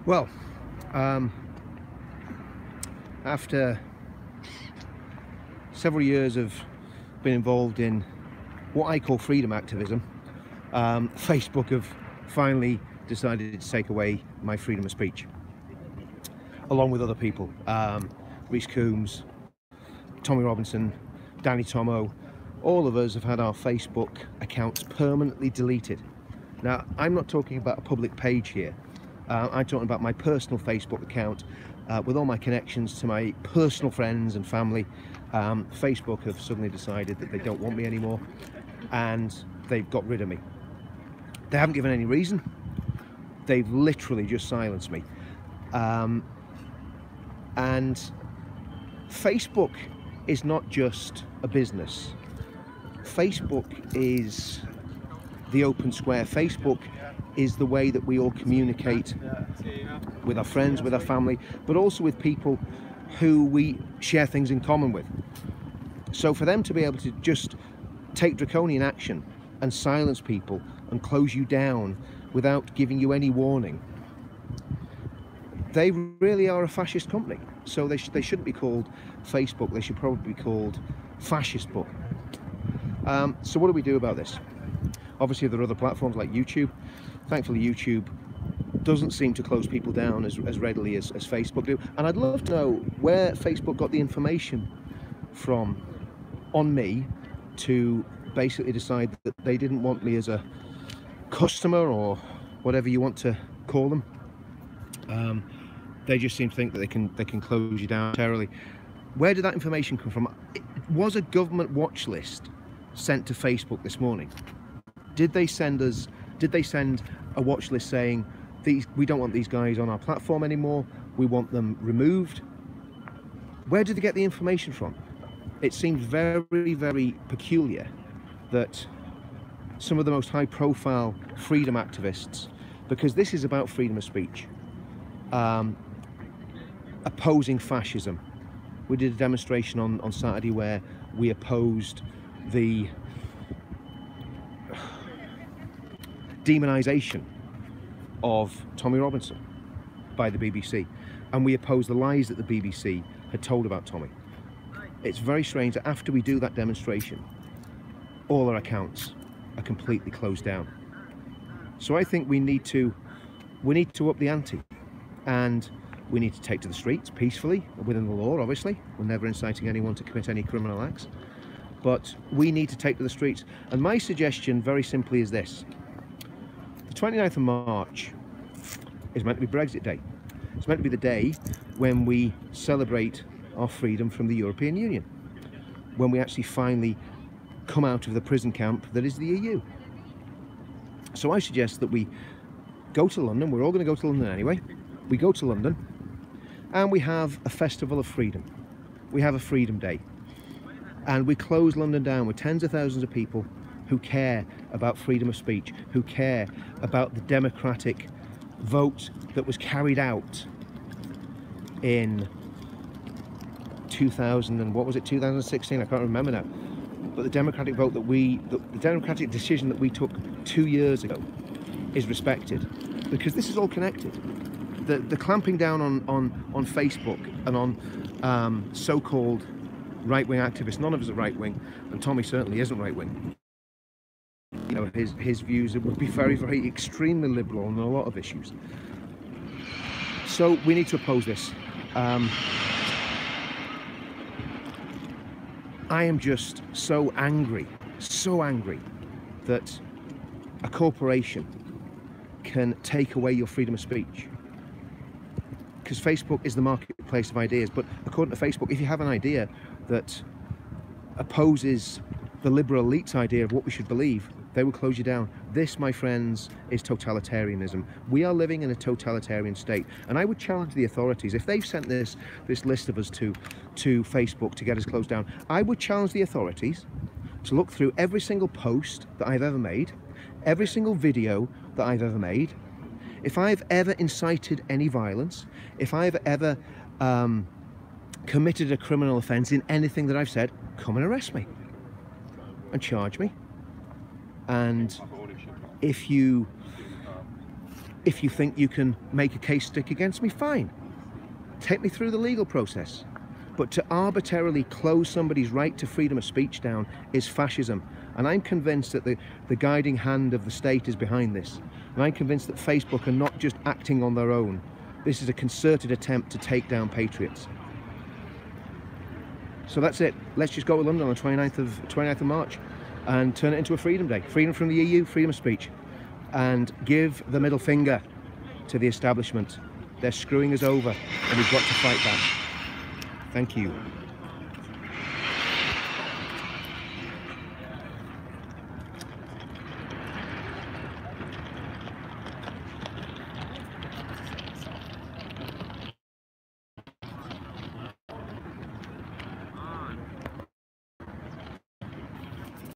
Well, after several years of being involved in what I call freedom activism, Facebook have finally decided to take away my freedom of speech, along with other people. Reese Coombs, Tommy Robinson, Danny Tomo, all of us have had our Facebook accounts permanently deleted. Now, I'm not talking about a public page here. I'm talking about my personal Facebook account with all my connections to my personal friends and family. Facebook have suddenly decided that they don't want me anymore, and they've got rid of me. They haven't given any reason. They've literally just silenced me. And Facebook is not just a business. Facebook is the open square. Facebook is the way that we all communicate with our friends, with our family, but also with people who we share things in common with. So for them to be able to just take draconian action and silence people and close you down without giving you any warning, they really are a fascist company. So they shouldn't be called Facebook. They should probably be called Fascist Book. So what do we do about this? Obviously there are other platforms like YouTube. Thankfully YouTube doesn't seem to close people down as readily as Facebook do. And I'd love to know where Facebook got the information from on me to basically decide that they didn't want me as a customer, or whatever you want to call them. They just seem to think that they can close you down terribly. Where did that information come from? It was a government watch list sent to Facebook this morning. Did they send a watch list saying we don't want these guys on our platform anymore, we want them removed? Where did they get the information from? It seems very, very peculiar that some of the most high-profile freedom activists, because this is about freedom of speech, opposing fascism. We did a demonstration on Saturday where we opposed the demonisation of Tommy Robinson by the BBC, and we opposed the lies that the BBC had told about Tommy. It's very strange that after we do that demonstration, all our accounts are completely closed down. So I think we need to up the ante, and we need to take to the streets peacefully, within the law obviously. We're never inciting anyone to commit any criminal acts, but we need to take to the streets. And my suggestion very simply is this: the 29th of March is meant to be Brexit Day. It's meant to be the day when we celebrate our freedom from the European Union, when we actually finally come out of the prison camp that is the EU. So I suggest that we go to London. We're all going to go to London anyway. We go to London and we have a festival of freedom. We have a Freedom Day, and we close London down with tens of thousands of people who care about freedom of speech, who care about the democratic vote that was carried out in 2016? I can't remember now. But the democratic vote that the democratic decision that we took 2 years ago is respected, because this is all connected. The clamping down on Facebook and on so-called right-wing activists. None of us are right-wing, and Tommy certainly isn't right-wing. You know, his views would be very, very extremely liberal on a lot of issues. So we need to oppose this. I am just so angry that a corporation can take away your freedom of speech. Because Facebook is the marketplace of ideas, but according to Facebook, if you have an idea that opposes the liberal elite's idea of what we should believe, they will close you down. This, my friends, is totalitarianism. We are living in a totalitarian state, and I would challenge the authorities. If they've sent this list of us to Facebook to get us closed down, I would challenge the authorities to look through every single post that I've ever made, every single video that I've ever made. If I've ever incited any violence, if I've ever committed a criminal offence in anything that I've said, come and arrest me and charge me. And if you If you think you can make a case stick against me, fine. Take me through the legal process. But to arbitrarily close somebody's right to freedom of speech down is fascism. And I'm convinced that the guiding hand of the state is behind this. And I'm convinced that Facebook are not just acting on their own. This is a concerted attempt to take down patriots. So that's it. Let's just go to London on the 29th of March and turn it into a freedom day. Freedom from the EU, freedom of speech. And give the middle finger to the establishment. They're screwing us over and we've got to fight back. Thank you.